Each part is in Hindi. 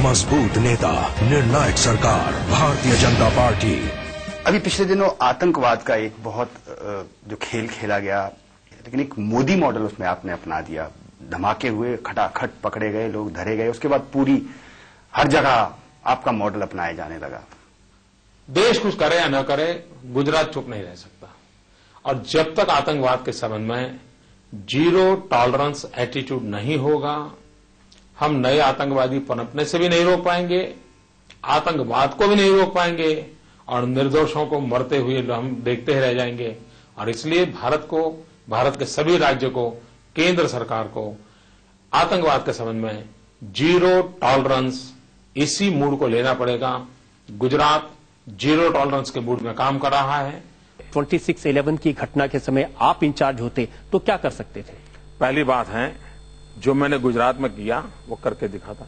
मजबूत नेता, निर्णायक सरकार, भारतीय जनता पार्टी। अभी पिछले दिनों आतंकवाद का एक बहुत जो खेल खेला गया, लेकिन एक मोदी मॉडल उसमें आपने अपना दिया। धमाके हुए, खटाखट पकड़े गए, लोग धरे गए, उसके बाद पूरी हर जगह आपका मॉडल अपनाया जाने लगा। देश कुछ करे या न करे, गुजरात चुप नहीं रह सकता। और जब तक आतंकवाद के संबंध में जीरो टॉलरेंस एटीट्यूड नहीं होगा, हम नए आतंकवादी पनपने से भी नहीं रोक पाएंगे, आतंकवाद को भी नहीं रोक पाएंगे और निर्दोषों को मरते हुए हम देखते ही रह जाएंगे। और इसलिए भारत के सभी राज्यों को, केंद्र सरकार को आतंकवाद के संबंध में जीरो टॉलरेंस इसी मूड को लेना पड़ेगा। गुजरात जीरो टॉलरेंस के मूड में काम कर रहा है। 26/11 की घटना के समय आप इंचार्ज होते तो क्या कर सकते थे? पहली बात है, जो मैंने गुजरात में किया वो करके दिखाता।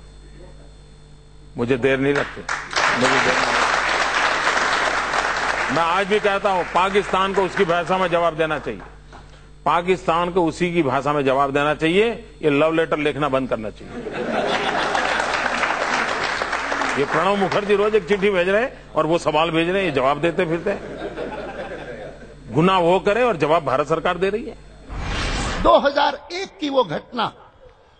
मुझे देर नहीं लगती, मैं आज भी कहता हूं, पाकिस्तान को उसकी भाषा में जवाब देना चाहिए, पाकिस्तान को उसी की भाषा में जवाब देना चाहिए। ये लव लेटर लिखना बंद करना चाहिए। ये प्रणब मुखर्जी रोज एक चिट्ठी भेज रहे हैं और वो सवाल भेज रहे हैं, ये जवाब देते फिरते। गुनाह वो करे और जवाब भारत सरकार दे रही है। 2001 की वो घटना,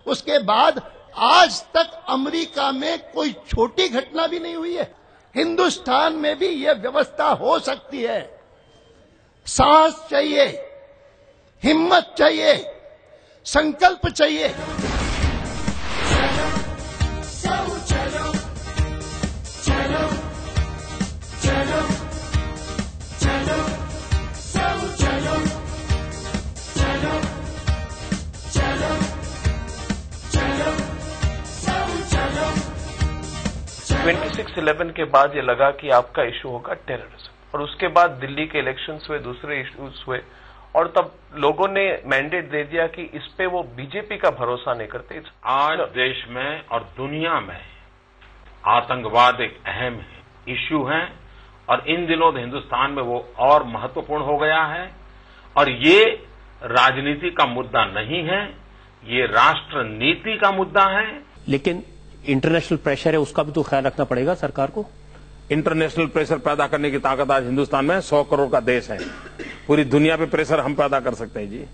उसके बाद आज तक अमेरिका में कोई छोटी घटना भी नहीं हुई है। हिंदुस्तान में भी ये व्यवस्था हो सकती है। साहस चाहिए, हिम्मत चाहिए, संकल्प चाहिए। (26/11) के बाद ये लगा कि आपका इशू होगा टेररिज्म, और उसके बाद दिल्ली के इलेक्शंस हुए, दूसरे इश्यूज हुए, और तब लोगों ने मैंडेट दे दिया कि इस पे वो बीजेपी का भरोसा नहीं करते। आज देश में और दुनिया में आतंकवाद एक अहम इश्यू है और इन दिनों हिंदुस्तान में वो और महत्वपूर्ण हो गया है। और ये राजनीति का मुद्दा नहीं है, ये राष्ट्र नीति का मुद्दा है। लेकिन इंटरनेशनल प्रेशर है, उसका भी तो ख्याल रखना पड़ेगा सरकार को। इंटरनेशनल प्रेशर पैदा करने की ताकत आज हिंदुस्तान में 100 करोड़ का देश है। पूरी दुनिया पे प्रेशर हम पैदा कर सकते हैं जी।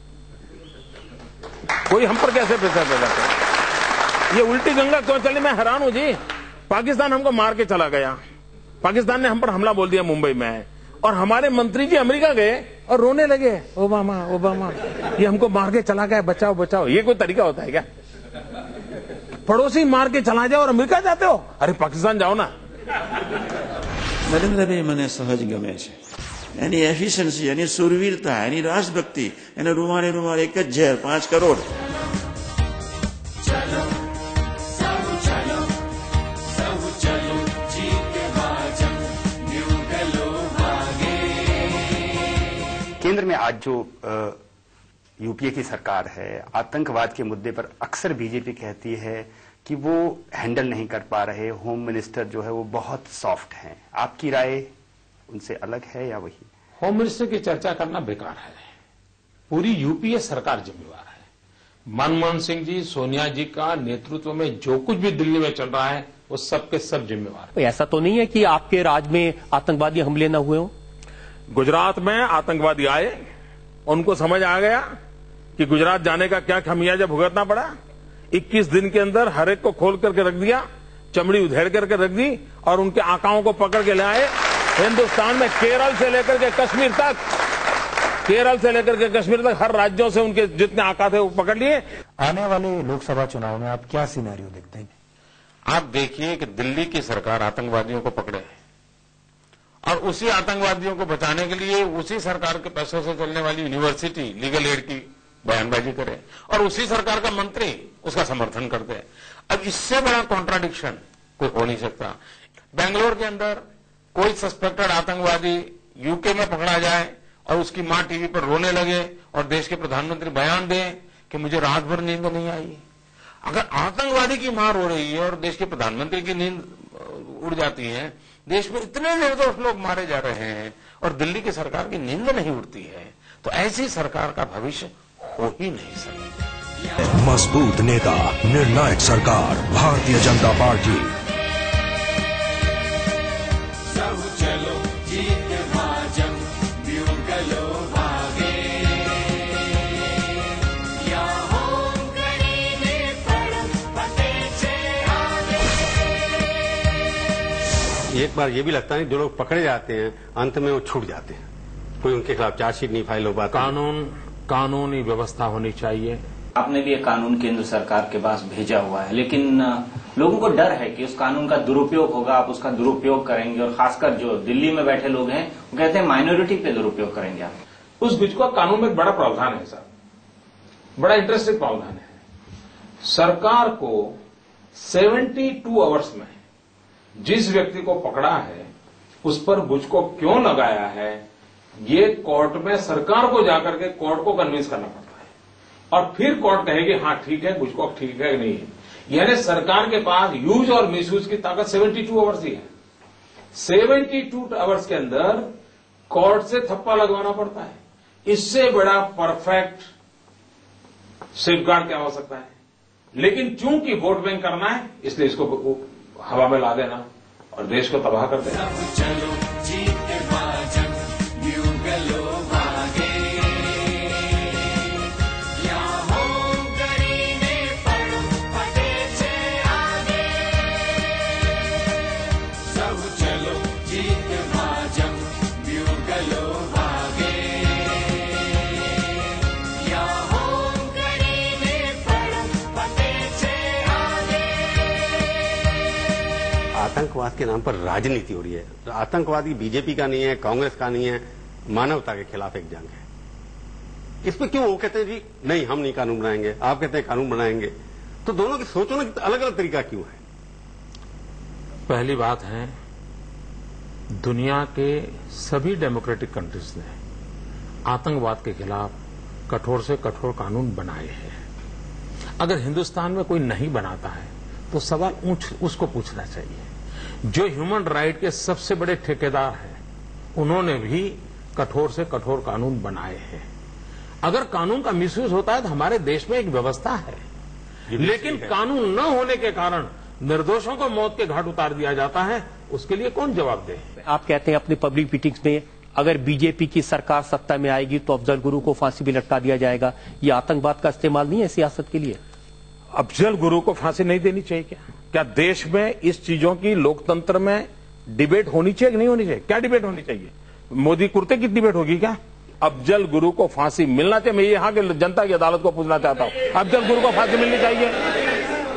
कोई हम पर कैसे प्रेशर पैदा करे? ये उल्टी गंगा क्यों चली, मैं हैरान हूं जी। पाकिस्तान हमको मार के चला गया, पाकिस्तान ने हम पर हमला बोल दिया मुंबई में, और हमारे मंत्री जी अमेरिका गए और रोने लगे, ओबामा ओबामा ये हमको मार के चला गया, बचाओ बचाओ। ये कोई तरीका होता है क्या? पड़ोसी मार के चला जाओ और अमेरिका जाते हो? अरे पाकिस्तान जाओ ना। નરેન્દ્રભાઈ મને સહજ ગમે છે, એની એફિશિયન્સી, એની સુરવીરતા, એની રાષ્ટ્રભક્તિ, એને રૂમાને રૂમાલ એક જ ઝેર 5 કરોડ। केंद्र में आज जो यूपीए की सरकार है, आतंकवाद के मुद्दे पर अक्सर बीजेपी कहती है कि वो हैंडल नहीं कर पा रहे, होम मिनिस्टर जो है वो बहुत सॉफ्ट हैं। आपकी राय उनसे अलग है या वही? होम मिनिस्टर की चर्चा करना बेकार है, पूरी यूपीए सरकार जिम्मेवार है। मनमोहन सिंह जी, सोनिया जी का नेतृत्व में जो कुछ भी दिल्ली में चल रहा है वो सब के सब जिम्मेवार है। ऐसा तो नहीं है कि आपके राज में आतंकवादी हमले न हुए हों? गुजरात में आतंकवादी आए, उनको समझ आ गया कि गुजरात जाने का क्या खमियाजा भुगतना पड़ा। 21 दिन के अंदर हर एक को खोल करके रख दिया, चमड़ी उधेड़ करके रख दी और उनके आकाओं को पकड़ के ले आए। हिंदुस्तान में केरल से लेकर के कश्मीर तक हर राज्यों से उनके जितने आका थे वो पकड़ लिए। आने वाले लोकसभा चुनाव में आप क्या सिनेरियो देखते हैं? आप देखिए कि दिल्ली की सरकार आतंकवादियों को पकड़े और उसी आतंकवादियों को बचाने के लिए उसी सरकार के पैसों से चलने वाली यूनिवर्सिटी लीगल एड की बयानबाजी करे और उसी सरकार का मंत्री उसका समर्थन करते हैं। अब इससे बड़ा कॉन्ट्राडिक्शन कोई हो नहीं सकता। बेंगलोर के अंदर कोई सस्पेक्टेड आतंकवादी यूके में पकड़ा जाए और उसकी मां टीवी पर रोने लगे और देश के प्रधानमंत्री बयान दें कि मुझे रात भर नींद नहीं आई। अगर आतंकवादी की मां रो रही है और देश के प्रधानमंत्री की नींद उड़ जाती है, देश में इतने निर्दोष लोग मारे जा रहे हैं और दिल्ली की सरकार की नींद नहीं उड़ती है, तो ऐसी सरकार का भविष्य हो ही नहीं सकता। मजबूत नेता, निर्णायक सरकार, भारतीय जनता पार्टी। एक बार ये भी लगता है जो लोग पकड़े जाते हैं अंत में वो छूट जाते हैं, कोई उनके खिलाफ चार्जशीट नहीं फाइल हो पाता। कानूनी व्यवस्था होनी चाहिए। आपने भी एक कानून केंद्र सरकार के पास भेजा हुआ है, लेकिन लोगों को डर है कि उस कानून का दुरुपयोग होगा, आप उसका दुरुपयोग करेंगे, और खासकर जो दिल्ली में बैठे लोग हैं वो कहते हैं माइनॉरिटी पे दुरुपयोग करेंगे आप। उस गुजको कानून में एक बड़ा प्रावधान है साहब, बड़ा इंटरेस्टिंग प्रावधान है। सरकार को 72 आवर्स में जिस व्यक्ति को पकड़ा है उस पर गुजको क्यों लगाया है, ये कोर्ट में सरकार को जाकर के कोर्ट को कन्विंस करना पड़ता है, और फिर कोर्ट कहेगी हाँ ठीक है, गुजको ठीक है नहीं है। यानी सरकार के पास यूज और मिसयूज की ताकत 72 आवर्स ही है। 72 आवर्स के अंदर कोर्ट से थप्पा लगवाना पड़ता है। इससे बड़ा परफेक्ट सेफगार्ड क्या हो सकता है? लेकिन चूंकि वोट बैंक करना है इसलिए इसको हवा में ला देना और देश को तबाह कर देना। आतंकवाद के नाम पर राजनीति हो रही है। आतंकवाद की बीजेपी का नहीं है, कांग्रेस का नहीं है, मानवता के खिलाफ एक जंग है। इस पर क्यों वो कहते हैं जी नहीं हम नहीं कानून बनाएंगे, आप कहते हैं कानून बनाएंगे, तो दोनों की सोचने का अलग अलग तरीका क्यों है? पहली बात है, दुनिया के सभी डेमोक्रेटिक कंट्रीज ने आतंकवाद के खिलाफ कठोर से कठोर कानून बनाए हैं। अगर हिंदुस्तान में कोई नहीं बनाता है तो सवाल उसको पूछना चाहिए। जो ह्यूमन राइट के सबसे बड़े ठेकेदार हैं उन्होंने भी कठोर से कठोर कानून बनाए हैं। अगर कानून का मिसयूज होता है तो हमारे देश में एक व्यवस्था है, लेकिन कानून न होने के कारण निर्दोषों को मौत के घाट उतार दिया जाता है, उसके लिए कौन जवाब दे? आप कहते हैं अपनी पब्लिक मीटिंग्स में अगर बीजेपी की सरकार सत्ता में आएगी तो अफजल गुरु को फांसी भी लटका दिया जाएगा। ये आतंकवाद का इस्तेमाल नहीं है सियासत के लिए? अफजल गुरु को फांसी नहीं देनी चाहिए क्या देश में इस चीजों की लोकतंत्र में डिबेट होनी चाहिए कि नहीं होनी चाहिए? क्या डिबेट होनी चाहिए? मोदी कुर्ते की डिबेट होगी क्या? अफजल गुरु को फांसी मिलना चाहिए। मैं यहाँ के जनता की अदालत को पूछना चाहता हूँ, अफजल गुरु को फांसी मिलनी चाहिए?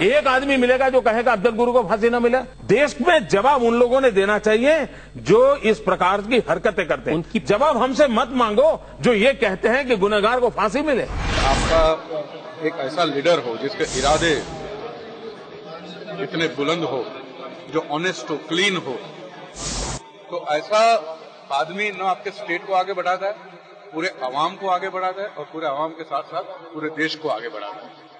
एक आदमी मिलेगा जो कहेगा अफजल गुरु को फांसी न मिले? देश में जवाब उन लोगों ने देना चाहिए जो इस प्रकार की हरकतें करते हैं। उनकी जवाब हमसे मत मांगो जो ये कहते हैं कि गुनहगार को फांसी मिले। आपका एक ऐसा लीडर हो जिसके इरादे इतने बुलंद हो, जो ऑनेस्ट हो, क्लीन हो, तो ऐसा आदमी न आपके स्टेट को आगे बढ़ाता है, पूरे अवाम को आगे बढ़ाता है और पूरे अवाम के साथ साथ पूरे देश को आगे बढ़ाता है।